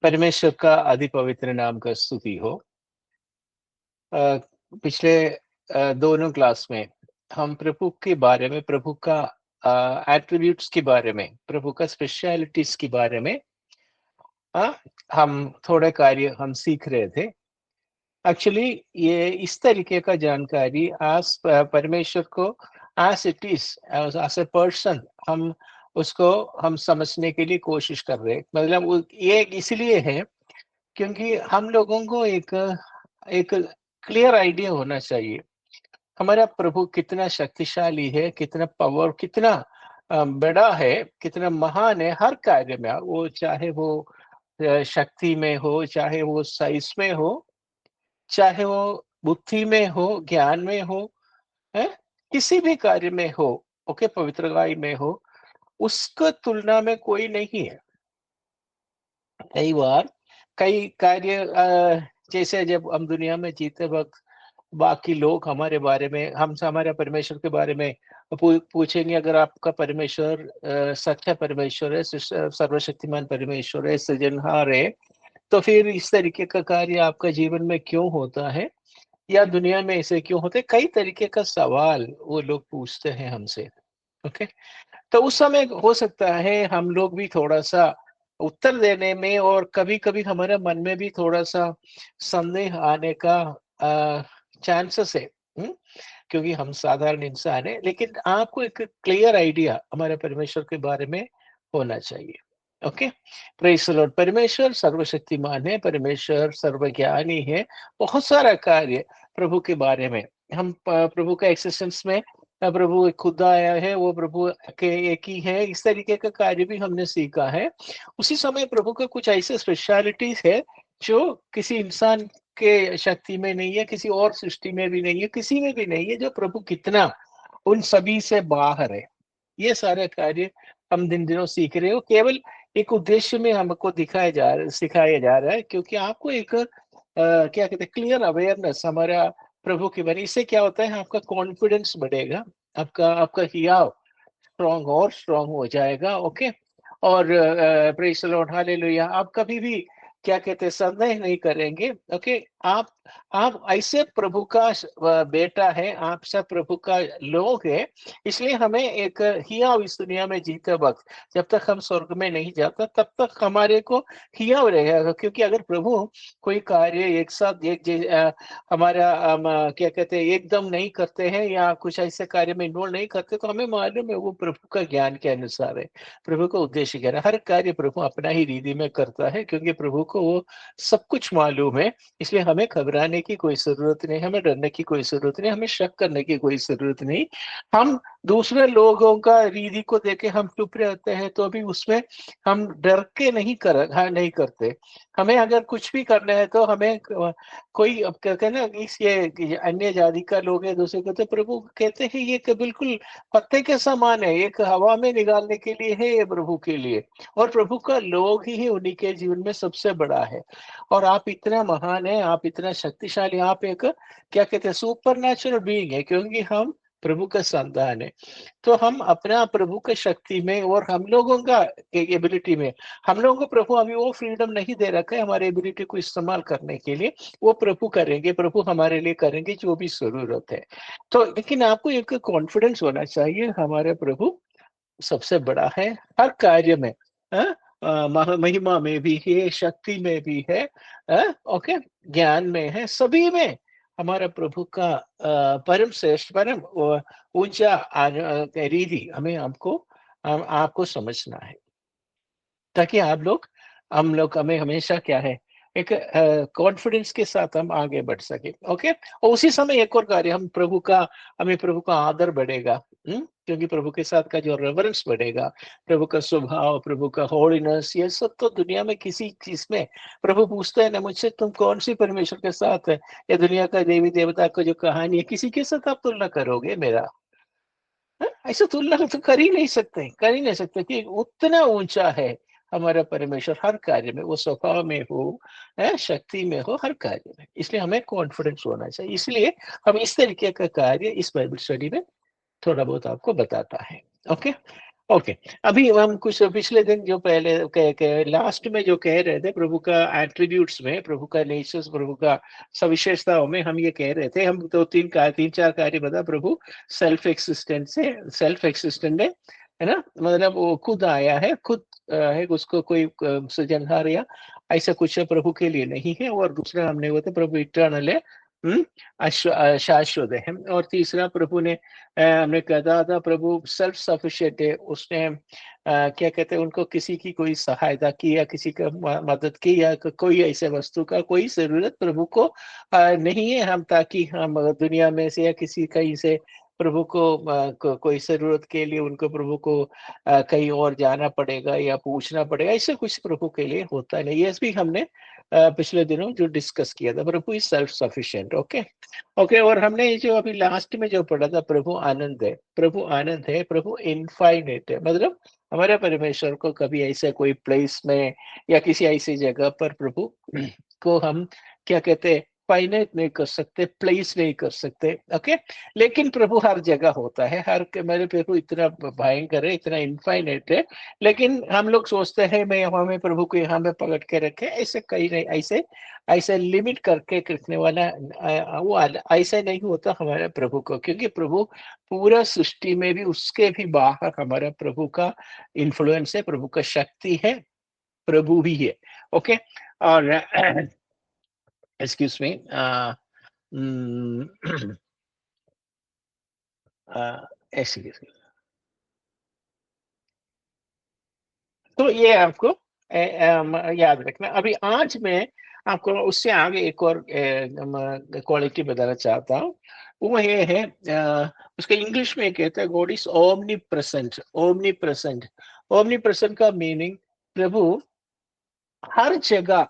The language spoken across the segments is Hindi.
परमेश्वर का अति पवित्र नाम का स्तुति हो। अ, पिछले दोनों क्लास में हम प्रभु के बारे में, प्रभु का एट्रीब्यूट्स के बारे में, प्रभु का स्पेशलिटीज के बारे में अ, हम थोड़े कार्य हम सीख रहे थे। एक्चुअली ये इस तरीके का जानकारी आज परमेश्वर को as it is, as a person, हम उसको हम समझने के लिए कोशिश कर रहे हैं। मतलब ये इसलिए है क्योंकि हम लोगों को एक एक क्लियर आइडिया होना चाहिए हमारा प्रभु कितना शक्तिशाली है, कितना पावर, कितना बड़ा है, कितना महान है हर कार्य में। वो चाहे वो शक्ति में हो, चाहे वो साइज में हो, चाहे वो बुद्धि में हो, ज्ञान में हो, है किसी भी कार्य में हो, ओके, पवित्रगाई में हो, उसका तुलना में कोई नहीं है। कई बार कई कार्य जैसे जब हम दुनिया में जीते वक्त बाकी लोग हमारे बारे में, हमसे हमारे परमेश्वर के बारे में पूछेंगे, अगर आपका परमेश्वर सच्चा परमेश्वर है, सर्वशक्तिमान परमेश्वर है, सृजनहार है, तो फिर इस तरीके का कार्य आपका जीवन में क्यों होता है, या दुनिया में ऐसे क्यों होते, कई तरीके का सवाल वो लोग पूछते हैं हमसे। ओके, तो उस समय हो सकता है हम लोग भी थोड़ा-सा उत्तर देने में, और कभी-कभी हमारे मन में भी थोड़ा-सा संदेह आने का चांसेस है। हुँ? क्योंकि हम साधारण इंसान हैं, लेकिन आपको एक क्लियर आइडिया हमारे परमेश्वर के बारे में होना चाहिए। ओके? Praise the Lord. परमेश्वर सर्वशक्तिमान है, परमेश्वर सर्वज्ञानी है, बहुत सारा कार्य प्रभु के बारे में। हम प्रभु का एक्सिस्टेंस में, प्रभु एक खुद आया है, वो प्रभु के एक ही है, इस तरीके का कार्य भी हमने सीखा है। उसी समय प्रभु का कुछ ऐसे स्पेशलिटीज़ है, जो किसी इंसान के शक्ति में नहीं है, किसी और सृष्टि में भी नहीं है, किसी में भी नहीं है, जो प्रभु कितना उन सभी से बाहर है। ये सारे कार्य हम दिन-दिनों सीख रहे हो, केवल एक उद्देश्य में हमको सिखाया जा रहा है, क्योंकि आपको एक क्या कहते हैं, क्लियर अवेयरनेस हमारा प्रभु के बारे। इससे क्या होता है, आपका कॉन्फिडेंस बढ़ेगा, आपका आपका हियाव स्ट्रांग और स्ट्रांग हो जाएगा। ओके, और प्रेज द लॉर्ड, हालेलुया। आप कभी भी क्या कहते हैं, संदेह नहीं करेंगे। ओके, आप ऐसे प्रभु का बेटा है, आप सब प्रभु का लोग है, इसलिए हमें एक हियाव इस दुनिया में जीते वक्त, जब तक हम स्वर्ग में नहीं जाता तब तक हमारे को हियाव रहेगा। क्योंकि अगर प्रभु कोई कार्य एक साथ हमारा क्या कहते हैं, एकदम नहीं करते हैं, या कुछ ऐसे कार्य में इन्वॉल्व नहीं करते, तो हमें मालूम है वो प्रभु का ज्ञान के अनुसार है, प्रभु का उद्देश्य क्या है। हर कार्य प्रभु अपना ही रीति में करता है, क्योंकि प्रभु को वो सब कुछ मालूम है। इसलिए हमें घबराने की कोई जरूरत नहीं, हमें डरने की कोई जरूरत नहीं, हमें शक करने की कोई जरूरत नहीं। हम दूसरे लोगों का रीति को देख के हम चुप रहते हैं, तो अभी उसमें हम डर के नहीं करते। हमें अगर कुछ भी करना है तो हमें कोई, अब कहते हैं ना, ये अन्य जाति का लोग है, दूसरे को, तो प्रभु कहते हैं ये कि बिल्कुल पत्ते के समान है, एक हवा में निकालने के लिए है ये प्रभु के लिए, और प्रभु का लोग ही उन्हीं के जीवन में सबसे बड़ा है। और आप इतना महान है, आप इतना शक्तिशाली, आप एक क्या कहते हैं, सुपर नेचुरल बीइंग है, क्योंकि हम प्रभु का संतान है। तो हम अपना प्रभु के शक्ति में और हम लोगों का एबिलिटी में, हम लोगों को प्रभु अभी वो फ्रीडम नहीं दे रखा है हमारे एबिलिटी को इस्तेमाल करने के लिए। वो प्रभु करेंगे, प्रभु हमारे लिए करेंगे जो भी ज़रूरत है। तो लेकिन आपको एक कॉन्फिडेंस होना चाहिए, हमारे प्रभु सबसे बड़ा है हर कार्य में। हाँ? महिमा में भी है, शक्ति में भी है, ओके, ज्ञान में है, सभी में हमारा प्रभु का परम श्रेष्ठ, परम ऊंचा रीति हमें आपको समझना है, ताकि हम लोग हमें हमेशा क्या है, एक कॉन्फिडेंस के साथ हम आगे बढ़ सके। ओके, और उसी समय एक और कार्य, हमें प्रभु का आदर बढ़ेगा। क्योंकि प्रभु के साथ का जो रेवरेंस बढ़ेगा, प्रभु का स्वभाव, प्रभु का होलीनेस, ये सब तो दुनिया में किसी चीज में, प्रभु पूछते हैं ना मुझसे, तुम कौन सी परमेश्वर के साथ है, ये दुनिया का देवी देवता का जो कहानी है, किसी के साथ आप तुलना करोगे मेरा? ऐसा तुलना तो कर ही नहीं सकते कि उतना ऊंचा है हमारा परमेश्वर हर कार्य में, वो स्वभाव में हो, शक्ति में हो, हर कार्य में। इसलिए हमें कॉन्फिडेंस होना चाहिए। इसलिए हम इस तरीके का कार्य इस बाइबल स्टडी में थोड़ा बहुत आपको बताता है। Okay, okay. अभी हम कुछ पिछले दिन जो पहले लास्ट में जो कह रहे थे प्रभु का एट्रीब्यूट्स में, प्रभु का नेचर्स, प्रभु का सविशेषताओं में हम ये कह रहे थे, हम दो तीन चार कार्य बता। प्रभु सेल्फ एक्सिस्टेंट है ना, मतलब वो खुद आया है, खुद है, उसको कोई सृजनहार या ऐसा कुछ प्रभु के लिए नहीं है। और दूसरा हमने वो था प्रभु इटर्नल है, शाश्वत है। और तीसरा प्रभु ने हमने कहा था प्रभु सेल्फ सफिशिएंट है, उसने क्या कहते हैं, उनको किसी की कोई सहायता की या किसी का मदद की या कोई ऐसे वस्तु का कोई जरूरत प्रभु को नहीं है। हम ताकि हम दुनिया में से या किसी कहीं से प्रभु कोई जरूरत के लिए उनको प्रभु को कहीं और जाना पड़ेगा या पूछना पड़ेगा, ऐसे कुछ प्रभु के लिए होता नहीं। ये भी हमने पिछले दिनों जो डिस्कस किया था, प्रभु is self sufficient. Okay okay. और हमने ये जो अभी लास्ट में जो पढ़ा था, प्रभु आनंद है, प्रभु आनंद है, प्रभु इनफाइनेट है। मतलब हमारे परमेश्वर को कभी ऐसे कोई प्लेस में या किसी ऐसी जगह पर प्रभु को हम क्या कहते हैं, फाइनाइट नहीं कर सकते, प्लेस नहीं कर सकते। ओके। लेकिन प्रभु हर जगह होता है, हर मेरे प्रभु इतना भयंकर है, इतना इनफाइनेट है, लेकिन हम लोग सोचते हैं मैं हमें प्रभु को यहाँ में पकड़ के रखे, ऐसे कहीं नहीं, ऐसे ऐसे लिमिट करके रखने वाला वो ऐसा नहीं होता हमारे प्रभु को, क्योंकि प्रभु पूरा सृष्टि में भी, उसके भी बाहर हमारा प्रभु का इन्फ्लुएंस है, प्रभु का शक्ति है, प्रभु ही है। ओके। और एक्सक्यूज मी, ऐसे तो ये आपको याद रखना। अभी आज मैं आपको उससे आगे एक और क्वालिटी बताना चाहता हूँ। वो ये है, उसका इंग्लिश में कहते हैं God is omnipresent. Omnipresent, omnipresent का मीनिंग प्रभु हर जगह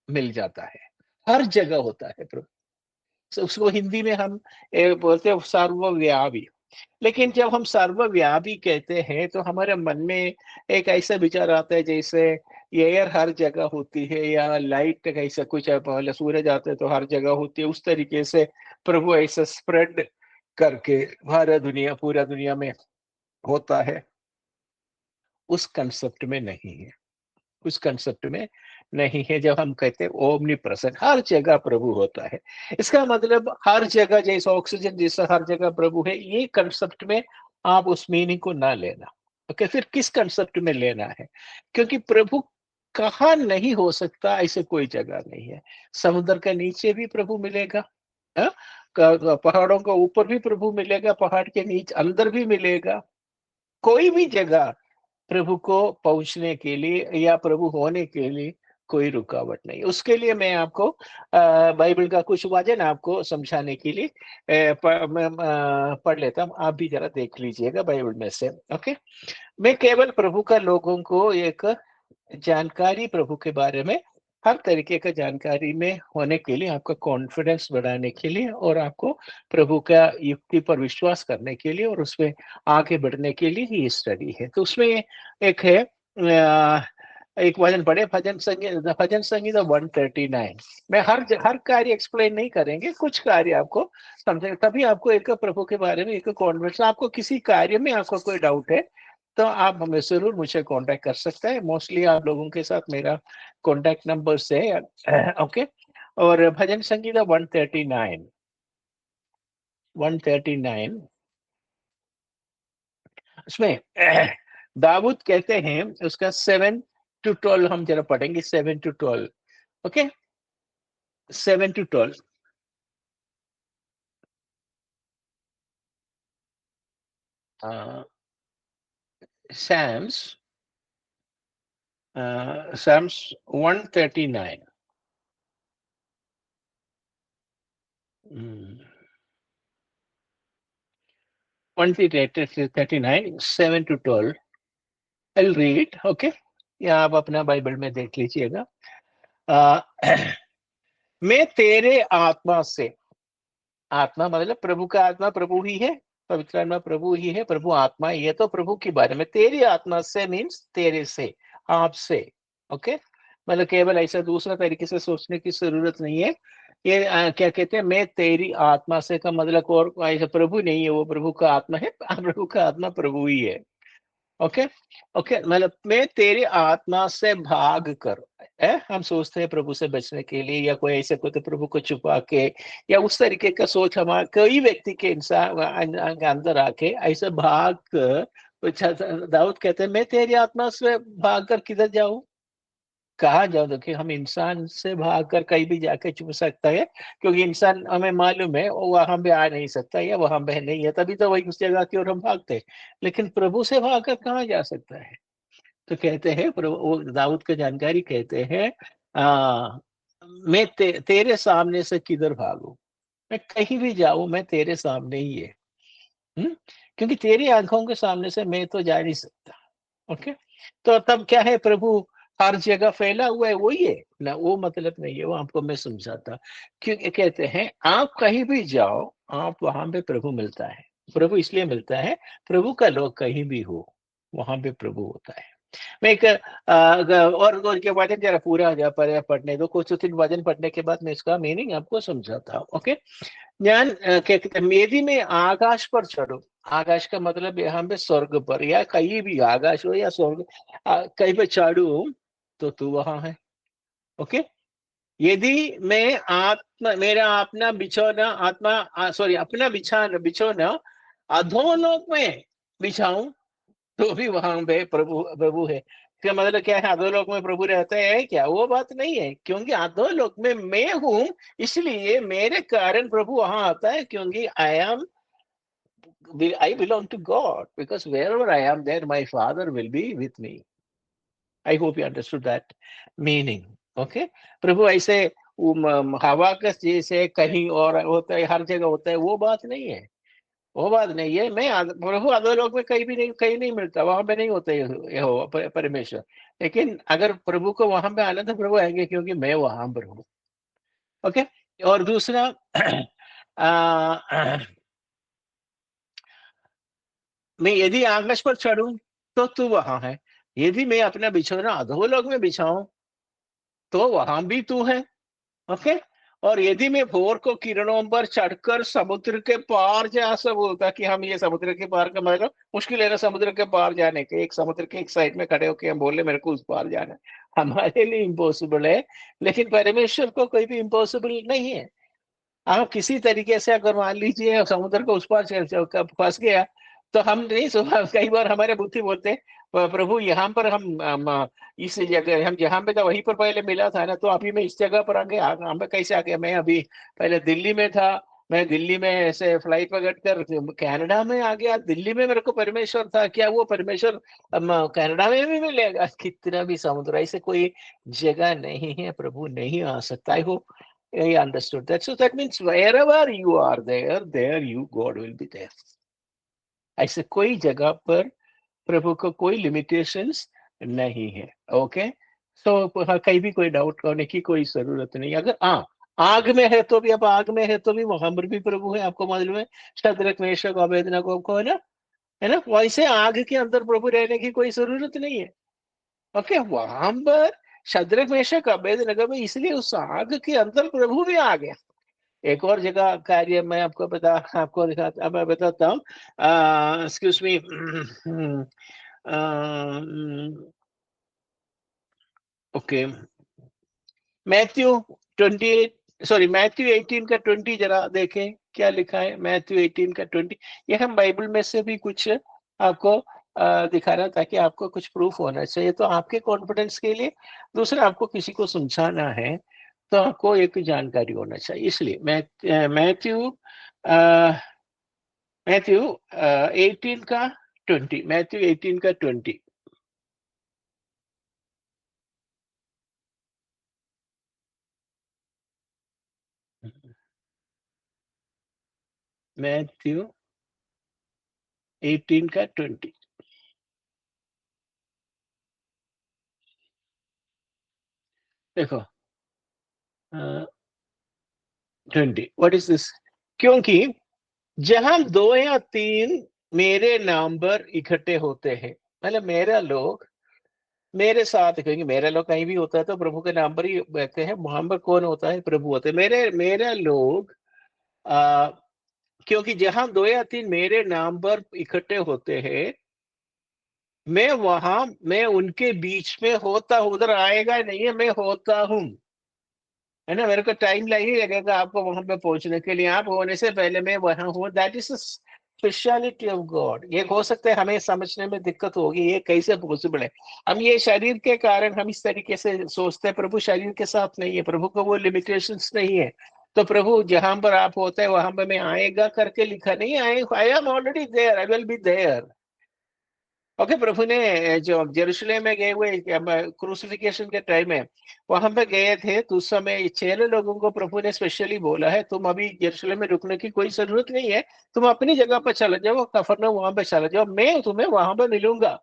मिल जाता है, हर जगह होता है प्रभु। उसको हिंदी में हम बोलते हैं सर्वव्यापी। लेकिन जब हम सर्वव्यापी कहते हैं तो हमारे मन में एक ऐसा विचार आता है जैसे एयर हर जगह होती है, या लाइट ऐसा कुछ है, पहले सूरज आते हैं तो हर जगह होती है, उस तरीके से प्रभु ऐसा स्प्रेड करके पूरा दुनिया में होता है। उस कंसेप्ट में नहीं है, उस कंसेप्ट में नहीं है। जब हम कहते हैं ओमनी प्रेजेंट, हर जगह प्रभु होता है, इसका मतलब हर जगह जैसे ऑक्सीजन जैसा हर जगह प्रभु है, ये कंसेप्ट में आप उस मीनिंग को ना लेना। ओके, फिर किस कंसेप्ट में लेना है? क्योंकि प्रभु कहाँ नहीं हो सकता ऐसे कोई जगह नहीं है। समुद्र के नीचे भी प्रभु मिलेगा, हाँ? पहाड़ों के ऊपर भी प्रभु मिलेगा, पहाड़ के नीचे अंदर भी मिलेगा। कोई भी जगह प्रभु को पहुंचने के लिए या प्रभु होने के लिए कोई रुकावट नहीं। उसके लिए मैं आपको बाइबल का कुछ वचन आपको समझाने के लिए मैं पढ़ लेता हूँ, आप भी जरा देख लीजिएगा बाइबल में से। ओके। मैं केवल प्रभु का लोगों को एक जानकारी प्रभु के बारे में, हर तरीके का जानकारी में होने के लिए, आपका कॉन्फिडेंस बढ़ाने के लिए, और आपको प्रभु का युक्ति पर विश्वास करने के लिए और उसमें आगे बढ़ने के लिए ही स्टडी है। तो उसमें एक है एक वचन पढ़े, भजन संगीत 139। मैं हर कार्य एक्सप्लेन नहीं करेंगे, कुछ कार्य आपको समझेंगे, तभी आपको एक प्रभु के बारे में एक कॉन्फिडेंस। आपको किसी कार्य में आपको कोई डाउट है तो आप हमें जरूर मुझे कांटेक्ट कर सकते हैं। मोस्टली आप लोगों के साथ मेरा कांटेक्ट नंबर से ओके। और भजन संगीता 139, 139 उसमें दाऊद कहते हैं, उसका 7 to 12 हम जरा पढ़ेंगे, 7 to 12। Okay, 7 to 12। Psalms, Psalms 139। 139, 7 to 12। I'll read, okay. या आप अपना बाइबल में देख लीजिएगा। अ, मैं तेरे आत्मा से, आत्मा मतलब प्रभु का आत्मा प्रभु ही है, पवित्र आत्मा प्रभु ही है, प्रभु आत्मा ही है, तो प्रभु के बारे में तेरी आत्मा से मीन्स तेरे से, आपसे। ओके, मतलब केवल ऐसा दूसरा तरीके से सोचने की जरूरत नहीं है। ये क्या कहते हैं, मैं तेरी आत्मा से का मतलब और ऐसा प्रभु नहीं है, वो प्रभु का आत्मा है, प्रभु का आत्मा प्रभु ही है। ओके। ओके, मतलब मैं तेरी आत्मा से भाग कर, है हम सोचते हैं प्रभु से बचने के लिए, या कोई ऐसे को तो प्रभु को छुपा के, या उस तरीके का सोच हमारे कई व्यक्ति के इंसान के अंदर आके ऐसे भाग कर, दाऊद कहते हैं मैं तेरी आत्मा से भाग कर किधर जाऊं, कहाँ जाओ। देखिए हम इंसान से भागकर कहीं भी जाके छुप सकता है, क्योंकि इंसान हमें मालूम है वो वहां पे आ नहीं सकता या वहां पे नहीं है, तभी तो वही उस जगह की ओर हम भागते हैं। लेकिन प्रभु से भागकर कहाँ जा सकता है। तो कहते हैं प्रभु, वो दाऊद का जानकारी कहते हैं, आ, मैं तेरे सामने से किधर भागू, मैं कहीं भी जाऊं मैं तेरे सामने ही है। हम्म? क्योंकि तेरी आंखों के सामने से मैं तो जा नहीं सकता। ओके। तो तब क्या है, प्रभु हर जगह फैला हुआ है वही है ना, वो मतलब नहीं है, वो आपको मैं समझाता। क्योंकि कहते हैं आप कहीं भी जाओ, आप वहां पे प्रभु मिलता है। प्रभु इसलिए मिलता है, प्रभु का लोग कहीं भी हो वहां पे प्रभु होता है। मैं एक और के वचन जरा पूरा जा पर पढ़ने दो, कुछ तीन वचन पढ़ने के बाद मैं इसका मीनिंग आपको समझाता हूँ। ओके। ഞാൻ कहते मेरी में आकाश पर चढ़ो। आकाश का मतलब यहाँ पे स्वर्ग पर, या कहीं भी आकाश हो या स्वर्ग, कहीं पे चढ़ू तो तू वहां है। ओके। यदि मैं आत्मा मेरा अपना बिछौना आत्मा सॉरी अपना बिछौना अधोलोक में बिछाऊं तो भी वहां पे प्रभु प्रभु है। इसका मतलब क्या है, अधोलोक में प्रभु रहते हैं क्या, वो बात नहीं है, क्योंकि अधोलोक में मैं हूं, इसलिए मेरे कारण प्रभु वहां आता है, क्योंकि I belong to God, because wherever I am there my father will be with me. I hope you understood that meaning. Okay. प्रभु ऐसे हवा के जैसे कहीं और होता है, हर जगह होता है, वो बात नहीं है। वो बात नहीं है, मैं प्रभु अधोलोक में कहीं नहीं मिलता, वहां पे नहीं होता परमेश्वर। लेकिन अगर प्रभु को वहां पे आना तो प्रभु आएंगे, क्योंकि मैं वहां पर हूँ। ओके। और दूसरा आ, मैं यदि आकाश पर चढ़ूं तो तू वहां है, यदि मैं अपना बिछौना अधोलोक में बिछाऊं तो वहां भी तू है। ओके। और यदि मैं भोर को किरणों पर चढ़कर समुद्र के पार जा, सब बोलता कि हम ये समुद्र के पार का मतलब मुश्किल है ना, समुद्र के पार जाने के, एक समुद्र के एक साइड में खड़े होके हम बोले मेरे को उस पार जाना है, हमारे लिए इम्पॉसिबल है। लेकिन परमेश्वर को कोई भी इम्पॉसिबल नहीं है। आप किसी तरीके से अगर मान लीजिए समुद्र को उस पार फंस गया, तो हम नहीं सुबह कई बार हमारे बुद्धि बोलते हैं, प्रभु यहाँ पर इस जगह हम जहाँ पे था वहीं पर पहले मिला था ना, तो अभी मैं इस जगह पर आ गया, यहाँ पे कैसे आ गया, मैं अभी पहले दिल्ली में था, मैं दिल्ली में ऐसे फ्लाइट पकड़ कर कनाडा में आ गया, दिल्ली में मेरे को परमेश्वर था, क्या वो परमेश्वर कनाडा में भी मिलेगा, कितना भी समुद्र, ऐसे कोई जगह नहीं है प्रभु नहीं आ सकता। I hope I understood that. So that means wherever you are there you God will be there. ऐसे कोई जगह पर प्रभु को कोई लिमिटेशंस नहीं है। ओके। सो कहीं भी कोई डाउट करने की कोई जरूरत नहीं। अगर आग में है तो भी, अब आग में है तो भी वहां पर भी प्रभु है, आपको मालूम है, शद्रक मेशक अबेदनगो को, है ना, वैसे आग के अंदर प्रभु रहने की कोई जरूरत नहीं है। ओके। वहां पर शद्रक मेशक अबेदनगो में, इसलिए उस आग के अंदर प्रभु भी आ गया। एक और जगह कार्य मैं आपको दिखाता, अब मैं बताता हूँ। Excuse me. Okay. Matthew 28, sorry Matthew 18 का 20 जरा देखें क्या लिखा है, मैथ्यू 18 का 20। ये हम बाइबल में से भी कुछ आपको दिखा रहा, ताकि आपको कुछ प्रूफ होना चाहिए, तो आपके कॉन्फिडेंस के लिए, दूसरा आपको किसी को समझाना है तो आपको एक जानकारी होना चाहिए, इसलिए मैथ्यू मैथ्यू 18 का 20, मैथ्यू 18 का 20। मैथ्यू 18 का 20। देखो 20, व्हाट इज दिस, क्योंकि जहां दो या तीन मेरे नाम पर इकट्ठे होते हैं, मतलब मेरा लोग मेरे साथ, क्योंकि मेरा लोग कहीं भी होता है तो प्रभु के नाम पर ही रहते हैं, वहां पर कौन होता है, प्रभु होते हैं, मेरा लोग। आ, क्योंकि जहां दो या तीन मेरे नाम पर इकट्ठे होते हैं मैं उनके बीच में होता हूं, उधर आएगा नहीं है, मैं होता हूँ, है ना। मेरे को टाइम लगेगा आपको वहां पे पहुंचने के लिए, आप होने से पहले मैं वहां हूँ। That is speciality of God. ये हो सकता है हमें समझने में दिक्कत होगी, ये कैसे पॉसिबल है। हम ये शरीर के कारण हम इस तरीके से सोचते हैं, प्रभु शरीर के साथ नहीं है, प्रभु को वो लिमिटेशंस नहीं है। तो प्रभु जहां पर आप होते हैं वहां पर मैं आएगा करके लिखा नहीं, I am already there, I will be there. Okay, प्रभु ने जो जेरूशलेम में गए हुए क्रूसिफिकेशन के टाइम में वहां पे गए थे, तो उस समय 6 लोगों को प्रभु ने स्पेशली बोला है, तुम अभी जेरूशलेम में रुकने की कोई जरूरत नहीं है, तुम अपनी जगह पर चले जाओ, कफरनहूम वहां पे चले जाओ, मैं तुम्हें वहां पे मिलूंगा,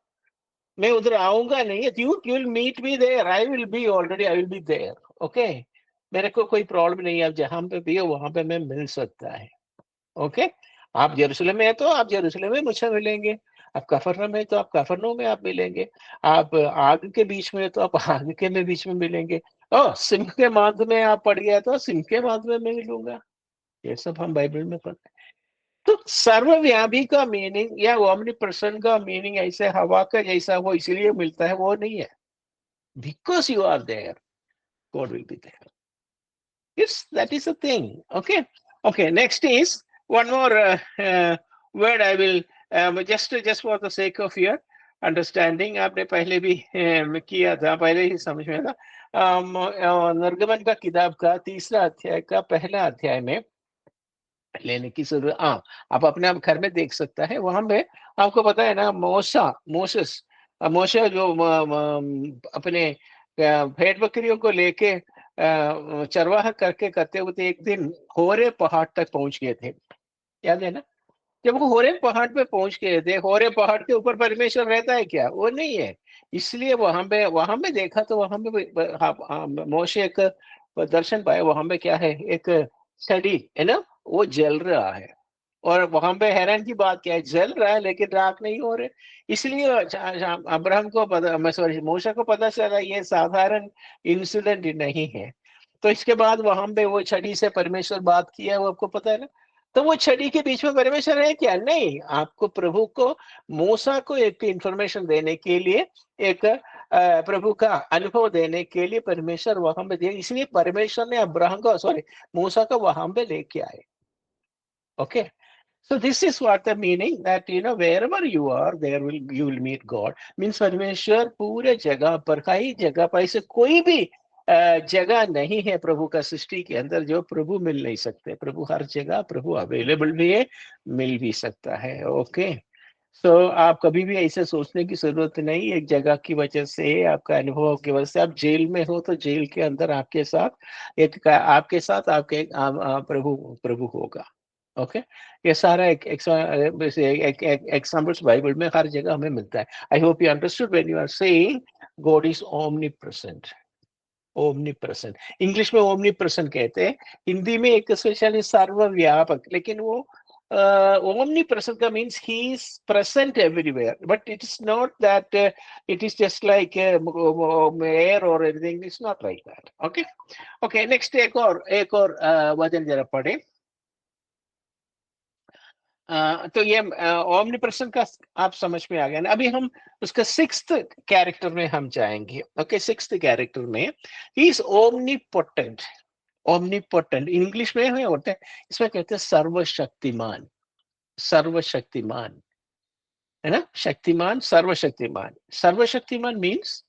मैं उधर आऊंगा नहीं है, you will meet me there, I will be already, I will be there. Okay, मेरे को कोई प्रॉब्लम नहीं है, आप जहां पे भी हो वहां पे मैं मिल सकता है। ओके, आप यरूशलेम में है तो आप यरूशलेम में मुझसे मिलेंगे, आप कफरनहूम में तो आप कफरनहूम में आप मिलेंगे, आप आग के बीच में है तो आप आग के में बीच में मिलेंगे, और सिंह के मांद में आप पड़ गया तो सिंह के मांद में मैं मिलूंगा। ये सब हम बाइबल में पढ़ते हैं। तो सर्वव्यापी का मीनिंग या ओमनी पर्सन का मीनिंग ऐसे हवा का जैसा वो इसलिए मिलता है, वो नहीं है। Because you are there, God will be there. Yes, that is a thing. Okay. Okay. Next is one more word I will just for the sake of your understanding. आपने पहले भी किया था, पहले ही समझ में था। निर्गमन का किताब का 3रा अध्याय का पहला अध्याय में लेने की जरूरत, हाँ, आप अपने आप घर में देख सकता है। वहां पे आपको पता है ना, मोसेस मोशे जो अपने भेड़ बकरियों को लेके चरवाहा करके करते हुए एक दिन होरे पहाड़ तक पहुंच गए थे, याद है ना। जब वो होरे पहाड़ पे पहुंच गए थे, होरे पहाड़ के ऊपर परमेश्वर रहता है क्या? वो नहीं है। इसलिए वहां पे देखा तो वहां पे मोशे एक दर्शन पाया, वहां पे क्या है, एक छड़ी है ना, वो जल रहा है। और वहां पे हैरान की बात क्या है, जल रहा है लेकिन राख नहीं हो रहे। इसलिए अब्राहम को पता, सॉरी, मूसा को पता चला ये साधारण इंसिडेंट नहीं है। तो इसके बाद वहां पे वो छड़ी से परमेश्वर बात किया, वो आपको पता है ना। तो वो छड़ी के बीच में परमेश्वर है क्या? नहीं। आपको प्रभु को, मूसा को एक इंफॉर्मेशन देने के लिए, एक प्रभु का अनुभव देने के लिए परमेश्वर वहां पे दिया। इसलिए परमेश्वर ने अब्राहम को, सॉरी, मूसा को वहां पे लेके आए। Okay, so this is what the meaning that wherever you are, you will meet God. Means परमेश्वर पूरे जगह पर, कई जगह पर, ऐसे कोई भी जगह नहीं है प्रभु का सृष्टि के अंदर जो प्रभु मिल नहीं सकते। प्रभु हर जगह, प्रभु अवेलेबल भी है, मिल भी सकता है। ओके, सो आप कभी भी ऐसे सोचने की जरूरत नहीं, एक जगह की वजह से, आपका अनुभव की वजह से, आप जेल में हो तो जेल के अंदर आपके साथ आपके साथ आपके प्रभु प्रभु होगा। ओके, ये सारा एक एग्जाम्पल्स बाइबल में हर जगह हमें मिलता है। I hope you understood when you are saying God is omnipresent. Omnipresent, English में ओमनी प्रेजेंट कहते हैं, हिंदी में एक स्पेशली सर्वव्यापक, लेकिन वो ओमनी प्रेजेंट का मीन्स ही is present everywhere, but it is not that it is just like air और anything, it's not like that. Okay. Okay, next एक और वचन जरा पढ़े। तो ये ओमनी पर्सन का आप समझ में आ गया ना। अभी हम उसका 6th कैरेक्टर में हम जाएंगे। ओके, 6th कैरेक्टर में he is omnipotent. Omnipotent English में है होता है, इसमें कहते हैं सर्वशक्तिमान। सर्वशक्तिमान, है ना, शक्तिमान, सर्वशक्तिमान। सर्वशक्तिमान means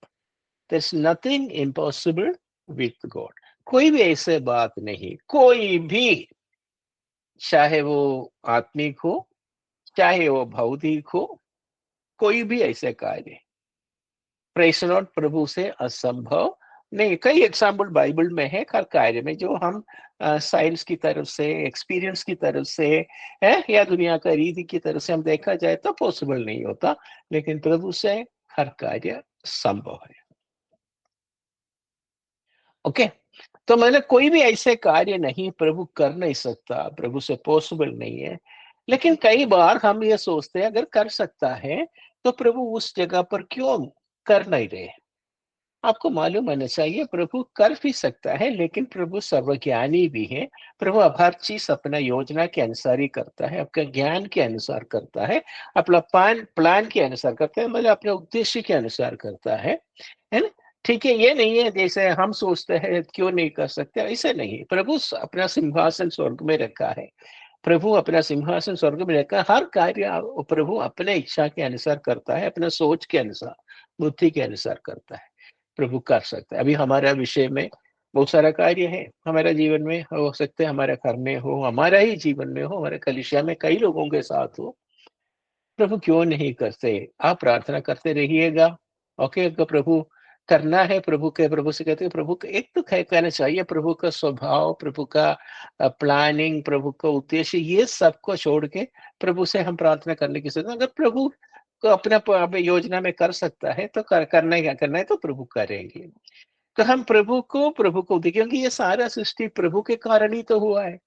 there is nothing impossible with God. कोई भी ऐसे बात नहीं, कोई भी, चाहे वो आत्मिक हो, चाहे वो भौतिक हो, कोई भी ऐसे कार्य प्रेस नॉट प्रभु से असंभव नहीं। कई एग्जाम्पल बाइबल में है हर कार्य में, जो हम साइंस की तरफ से, एक्सपीरियंस की तरफ से है, या दुनिया का रीति की तरफ से हम देखा जाए तो पॉसिबल नहीं होता, लेकिन प्रभु से हर कार्य संभव है। ओके, तो मैंने कोई भी ऐसे कार्य नहीं प्रभु कर नहीं सकता, प्रभु से पॉसिबल नहीं है। लेकिन कई बार हम ये सोचते हैं अगर कर सकता है तो प्रभु उस जगह पर क्यों कर नहीं रहे। आपको मालूम होना चाहिए प्रभु कर भी सकता है, लेकिन प्रभु सर्वज्ञानी भी है। प्रभु अब हर चीज अपना योजना के अनुसार ही करता है, आपका ज्ञान के अनुसार करता है, अपना प्लान प्लान के अनुसार करता है, मतलब अपने उद्देश्य के अनुसार करता है ना? ठीक है, ये नहीं है जैसे हम सोचते हैं क्यों नहीं कर सकते, ऐसे नहीं। प्रभु अपना सिंहासन स्वर्ग में रखा है, प्रभु अपना सिंहासन स्वर्ग में रखा है, हर कार्य प्रभु अपने इच्छा के अनुसार करता है, अपना सोच के अनुसार, बुद्धि के अनुसार करता है। प्रभु कर सकता है। अभी हमारा विषय में बहुत सारा कार्य है, हमारे जीवन में हो सकते हैं, हमारे घर में हो, हमारा ही जीवन में हो, हमारे कलीसिया में कई लोगों के साथ हो। प्रभु क्यों नहीं करते? आप प्रार्थना करते रहिएगा। ओके, अगर प्रभु करना है, प्रभु से कहते हैं, प्रभु का एक तो कहना चाहिए, प्रभु का स्वभाव, प्रभु का प्लानिंग, प्रभु का उद्देश्य, ये सबको छोड़ के प्रभु से हम प्रार्थना करने की सोचते हैं। अगर प्रभु को अपना योजना में कर सकता है तो करना ही क्या करना है तो प्रभु करेंगे। तो हम प्रभु को देखिए, क्योंकि ये सारा सृष्टि प्रभु के कारण ही तो हुआ है।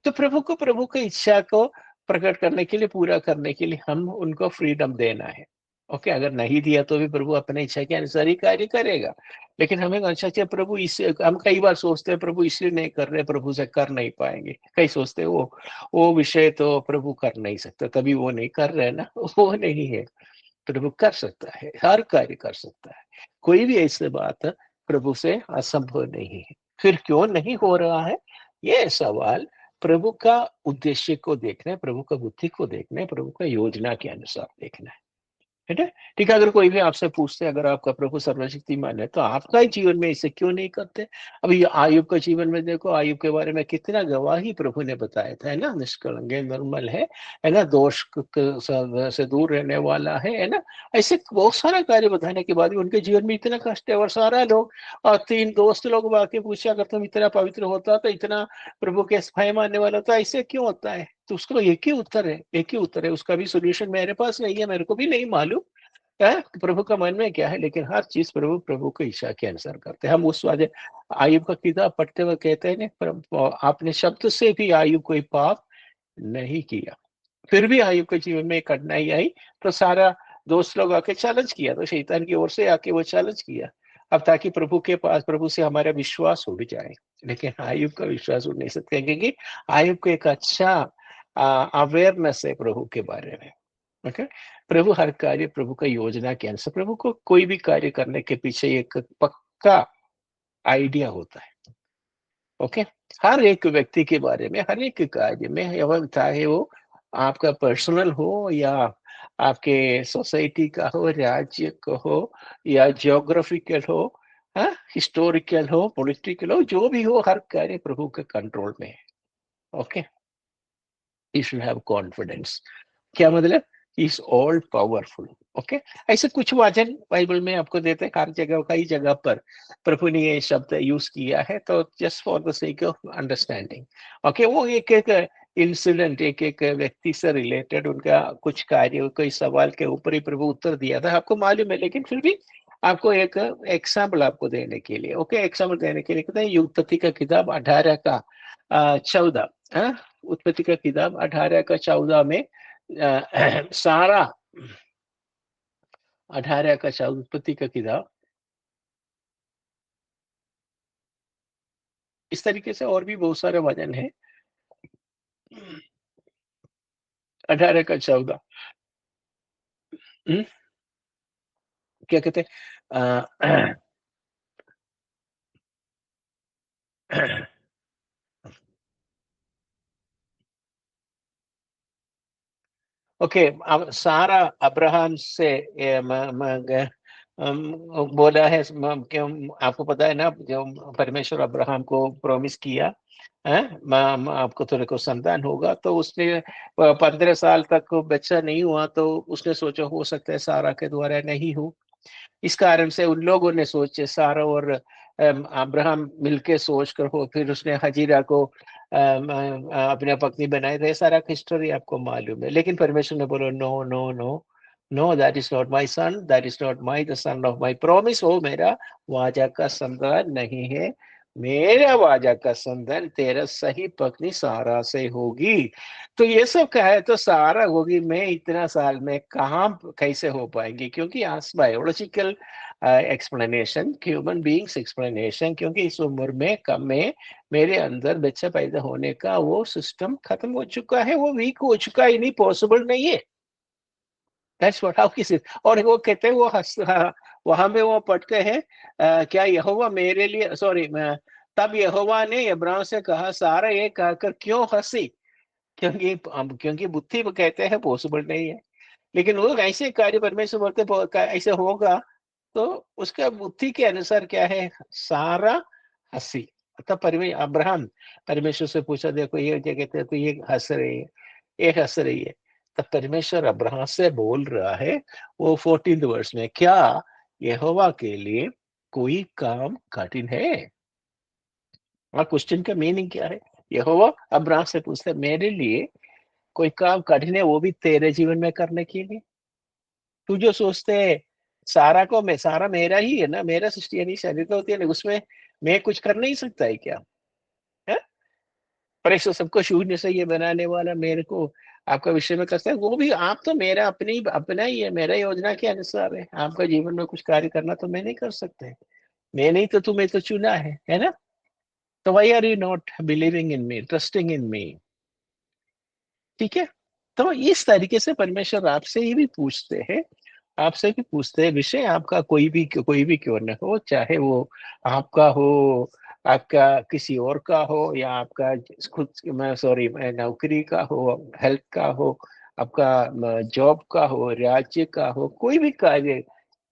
तो प्रभु की इच्छा को प्रकट करने के लिए, पूरा करने के लिए हम उनको फ्रीडम देना है। ओके, अगर नहीं दिया तो भी प्रभु अपनी इच्छा के अनुसार ही कार्य करेगा। लेकिन हमें अच्छा अच्छा प्रभु इसे, हम कई बार सोचते हैं प्रभु इसलिए नहीं कर रहे, प्रभु से कर नहीं पाएंगे। कई सोचते हैं वो विषय तो प्रभु कर नहीं सकता, तभी वो नहीं कर रहे ना। वो नहीं है, प्रभु कर सकता है, हर कार्य कर सकता है। कोई भी ऐसी बात प्रभु से असंभव नहीं है। फिर क्यों नहीं हो रहा है, ये सवाल प्रभु का उद्देश्य को देखना है, प्रभु का बुद्धि को देखना है, प्रभु का योजना के अनुसार देखना है। ठीक है? ठीक है, अगर कोई भी आपसे पूछते अगर आपका प्रभु सर्वशक्तिमान है तो आपका ही जीवन में इसे क्यों नहीं करते? अभी आयुब का जीवन में देखो, आयुब के बारे में कितना गवाही प्रभु ने बताया था, है ना? निष्कलंक है, निर्मल है ना? दोष से दूर रहने वाला है ना? ऐसे बहुत सारा कार्य बताने के बाद भी उनके जीवन में इतना कष्ट है, और सारा लोग और 3 दोस्त लोग आके पूछा, अगर तुम इतना पवित्र होता तो इतना प्रभु के भय मानने वाला होता, ऐसे क्यों होता है? तो उसका एक ही उत्तर है, उसका भी सॉल्यूशन मेरे पास नहीं है, मेरे को भी नहीं मालूम है प्रभु का मन में क्या है, लेकिन हर चीज प्रभु की इच्छा के अनुसार करते हैं। हम उस वाले आयुब का किताब पढ़ते हुए कहते हैं ना, आपने शब्द से भी आयुब कोई पाप नहीं किया। फिर भी आयुब के जीवन में कठिनाई आई तो सारा दोस्त लोग आके चैलेंज किया, तो शैतान की ओर से आके वो चैलेंज किया, अब ताकि प्रभु के पास, प्रभु से हमारा विश्वास उड़ जाए। लेकिन आयुब का विश्वास उड़ नहीं सकते, क्योंकि आयुब को एक अच्छा अवेयरनेस है प्रभु के बारे में। ओके, प्रभु हर कार्य प्रभु का योजना के अनुसार, प्रभु को कोई भी कार्य करने के पीछे एक पक्का आइडिया होता है। ओके, हर एक व्यक्ति के बारे में, हर एक कार्य में, एवं चाहे वो आपका पर्सनल हो या आपके सोसाइटी का हो, राज्य का हो या जियोग्राफिकल हो, हाँ, हिस्टोरिकल हो, पॉलिटिकल हो, जो भी हो, हर कार्य प्रभु के कंट्रोल में है। Okay, you should have confidence. क्या मतलब? Is all powerful. ओके, ऐसे कुछ वचन बाइबल में आपको देते हैं, हर जगह कई जगह पर प्रभु ने ये शब्द यूज किया है, तो just for the sake of understanding. Okay, वो एक एक इंसिडेंट, एक एक व्यक्ति से रिलेटेड उनका कुछ कार्य, कोई सवाल के ऊपर ही प्रभु उत्तर दिया था, आपको मालूम है। लेकिन फिर भी आपको एक एग्जाम्पल आपको देने के लिए, ओके, एग्जाम्पल देने के लिए कहते हैं उत्पत्ति का किताब 18 का 14, उत्पत्ति का किताब 18 का 14 में सारा 18 का 14 उत्पत्ति का किताब, इस तरीके से और भी बहुत सारे वचन है। 18 का 14, क्या कहते हैं? ओके, अब सारा अब्राहम से बोला है, क्यों? आपको पता है ना, जो परमेश्वर अब्राहम को प्रॉमिस किया है, आपको थोड़े को संतान होगा, तो उसने 15 साल तक बच्चा नहीं हुआ, तो उसने सोचा हो सकता है सारा के द्वारा नहीं हो। इस कारण से उन लोगों ने सोचे, सारा और अब्राहम मिलके सोच कर हो, फिर उसने हजीरा को अपने पत्नी बनाए थे, सारा हिस्ट्री आपको मालूम है। लेकिन परमेश्वर ने बोला, no no no no, that is not my son, that is not my the son of my promise, वो मेरा वाचा का संतान नहीं है। मेरा वाचा का संतान तेरा सही पत्नी सारा से होगी। तो ये सब क्या है, तो सारा होगी, मैं इतना साल में कहाँ कैसे हो पाएंगे? क्योंकि आज biological explanation, human beings explanation, क्योंकि इस उम्र में कम में मेरे अंदर बच्चा पैदा होने का वो सिस्टम खत्म हो चुका है, वो वीक हो चुका है, नहीं पॉसिबल नहीं है। दैट्स व्हाट, हाउ किस, और वो कहते हैं, वो वहां पे वो पढ़ते हैं, क्या यहोवा मेरे लिए, सॉरी, तब यहोवा ने अब्राहम से कहा, सारा ये कहकर क्यों हंसी, क्योंकि बुद्धि वो कहते हैं पॉसिबल नहीं है, लेकिन वो ऐसे कार्य परमेश्वर बोलते ऐसे होगा, तो उसका बुद्धि के अनुसार क्या है, सारा हंसी। तब अब्राहम परमेश्वर से पूछा, देखो ये क्या कहते हैं, तो ये हंस रही है, ये हंस रही है। तब परमेश्वर अब्राहम से बोल रहा है, वो 14th वर्ष में, क्या यहोवा के लिए कोई काम कठिन है? और क्वेश्चन का मीनिंग क्या है? यहोवा अब्राहम से पूछता है, मेरे लिए कोई काम कठिन है, वो भी तेरे जीवन में करने के लिए? तू जो सोचते है सारा मेरा ही है ना, मेरा सृष्टि यानी शरीर तो होती है ना, उसमें मैं कुछ कर नहीं सकता है क्या? है? परमेश्वर सबको शून्य से ये बनाने वाला मेरे को आपका विषय में करता है, वो भी आप तो मेरा अपना ही है, मेरा योजना के अनुसार है। आपका जीवन में कुछ कार्य करना तो मैं नहीं कर सकते, मैं नहीं तो तुम्हें तो चुना है ना? तो why are you not believing in me, trusting in me? ठीक है, तो इस तरीके से परमेश्वर आपसे ही भी पूछते हैं, आपसे भी पूछते हैं, विषय आपका कोई भी क्यों न हो, चाहे वो आपका हो, आपका किसी और का हो, या आपका खुद, मैं सॉरी, नौकरी का हो, हेल्थ का हो, आपका जॉब का हो, राज्य का हो, कोई भी कार्य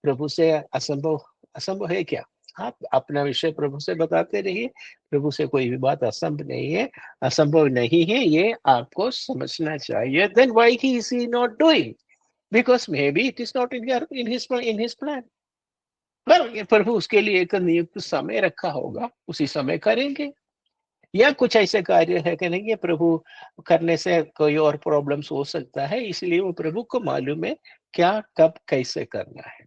प्रभु से असंभव, असंभव है क्या? आप अपना विषय प्रभु से बताते रहिए, प्रभु से कोई भी बात असंभव नहीं है, असंभव नहीं है, ये आपको समझना चाहिए। Then why he is he not doing? Because maybe it is not in his plan. पर प्रभु उसके लिए एक नियुक्त समय रखा होगा, उसी समय करेंगे। या कुछ ऐसे कार्य है करेंगे, प्रभु करने से कोई और प्रॉब्लम्स हो सकता है, इसलिए वो प्रभु को मालूम है क्या कब कैसे करना है।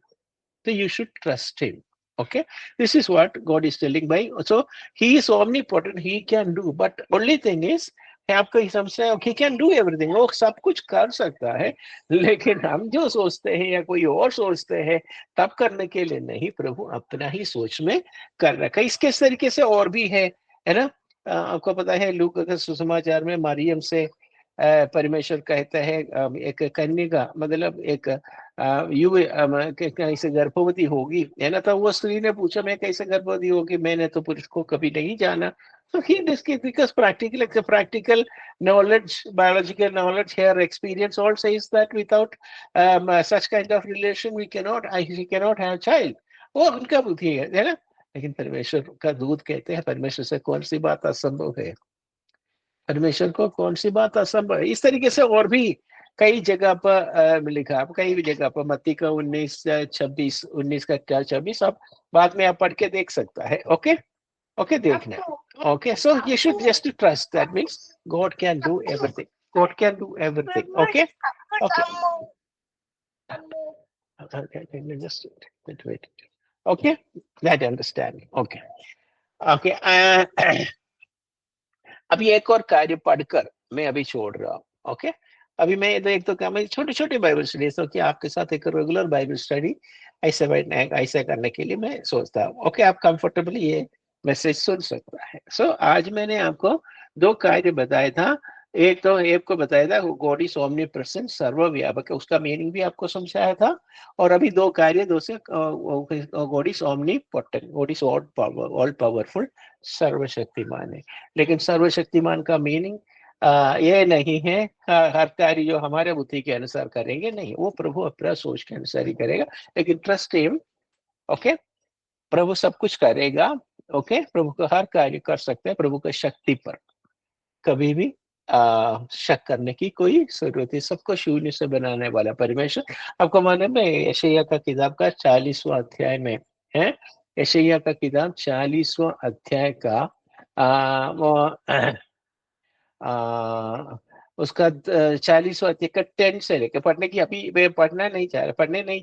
So you should trust him. Okay, this is what God is telling by. So he is omnipotent, he can do, but only thing is आपको समझना है, he can do everything, वो सब कुछ कर सकता है, लेकिन हम जो सोचते हैं या कोई और सोचते हैं तब करने के लिए नहीं, प्रभु अपना ही सोच में कर रखा है। इसके तरीके से और भी है ना? आपको पता है लूका के सुसमाचार में मरियम से परमेश्वर कहता है, एक कन्या, मतलब एक कैसे गर्भवती होगी, है ना? तो वो स्त्री ने पूछा, मैं कैसे गर्भवती होगी, मैंने तो पुरुष को कभी नहीं जाना। So he discussed, because practical knowledge, biological knowledge, here experience all says that without such kind of relation he cannot have child. वो उनका बुद्धि है ना? लेकिन परमेश्वर का दूत कहते हैं, परमेश्वर से कौन सी बात असंभव है? परमेश्वर को कौन सी बात असंभव है? इस तरीके से और भी कई जगह पर लिखा, कई भी जगह पर, मत्ती का 19:26, 19 का 4:26, आप बाद में आप पढ़ के देख सकता है। ओके, ओके, देखना। Okay, so you should just trust, that means God can do everything, God can do everything. Okay, okay, just wait. Okay, that understanding. Okay, okay. अभी एक और कार्य पढ़कर मैं अभी छोड़ रहा हूँ। ओके, अभी मैं एक तो क्या, मैं छोटी छोटी बाइबल स्टडी, तो कि आपके साथ एक रेगुलर बाइबल स्टडी ऐसे बैठने, ऐसे करने के लिए मैं सोचता हूँ। ओके, आप कंफर्टेबली ये मैसेज सुन सकता है। सो आज मैंने आपको दो कार्य बताया था। एक को बताया था, गॉड इज ओमनीप्रेजेंट, सर्वव्यापक, उसका मीनिंग भी आपको समझाया था। और अभी दो कार्य, दो से God is omnipotent, God is all powerful, सर्वशक्तिमान है। लेकिन सर्वशक्तिमान का मीनिंग ये नहीं है हर कार्य जो हमारे बुद्धि के अनुसार करेंगे, नहीं, वो प्रभु अपना सोच के अनुसार ही करेगा। लेकिन ट्रस्ट हिम। ओके, प्रभु सब कुछ करेगा। ओके, प्रभु का हर कार्य कर सकते हैं, प्रभु की शक्ति पर कभी भी शक करने की कोई जरूरत है। सबको शून्य से बनाने वाला परमेश्वर। आपको मालूम है यशायाह का किताब का 40वां अध्याय में है, यशायाह का किताब 40वां अध्याय का वो उसका 40वां अध्याय का 10 से लेकर पढ़ने की, अभी मैं पढ़ने नहीं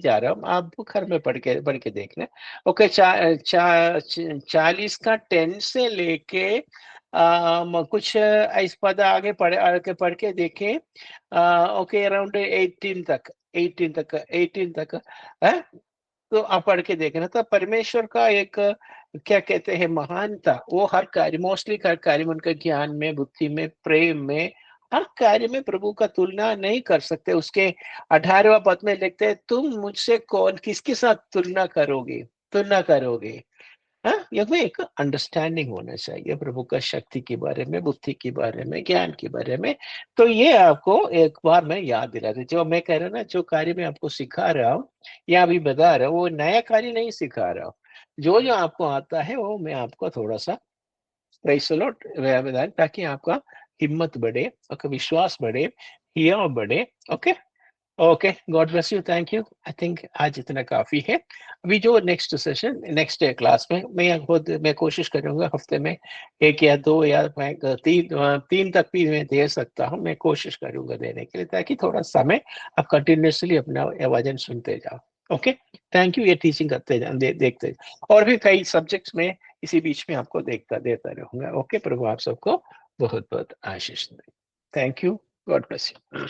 जा रहा हूँ, आप घर में पढ़ के देखना। ओके, 40 का 10 से लेके कुछ इस पद आगे पढ़ के देखें। ओके, अराउंड 18 तक, 18 तक है। तो आप पढ़ के देखना। तो परमेश्वर का एक क्या कहते हैं महानता, वो हर कार्य, मोस्टली हर कार्य में, उनका ज्ञान में, बुद्धि में, प्रेम में, हर कार्य में प्रभु का तुलना नहीं कर सकते। उसके 18वां पद में लिखते हैं, तुम मुझसे कौन किसके साथ तुलना करोगे। हाँ, ये भी एक अंडरस्टैंडिंग होना चाहिए प्रभु का शक्ति के बारे में, बुद्धि के बारे में, ज्ञान के बारे में। तो ये आपको एक बार मैं याद दिला दूं, जो मैं कह रहा हूँ ना, जो कार्य मैं आपको सिखा रहा हूँ या अभी बता रहा हूँ, वो नया कार्य नहीं सिखा रहा हूँ। जो जो आपको आता है वो मैं आपको थोड़ा सा प्रेज़ द लॉर्ड बता, ताकि आपका हिम्मत बढ़े, आपका विश्वास बढ़े, हिया बढ़े। Okay, okay, God bless you, thank you. I think आज इतना काफी है। अभी जो नेक्स्ट सेशन, नेक्स्ट क्लास में मैं खुद मैं कोशिश करूंगा हफ्ते में एक या दो या मैं तीन तक भी मैं दे सकता हूँ, मैं कोशिश करूंगा देने के लिए, ताकि थोड़ा समय आप कंटिन्यूसली अपना वजन सुनते जाओ। Okay, thank you. ये टीचिंग करते देखते और भी कई सब्जेक्ट्स में इसी बीच में आपको देता रहूंगा। ओके, प्रभु आप सबको बहुत बहुत आशीष दे। Thank you, God bless you.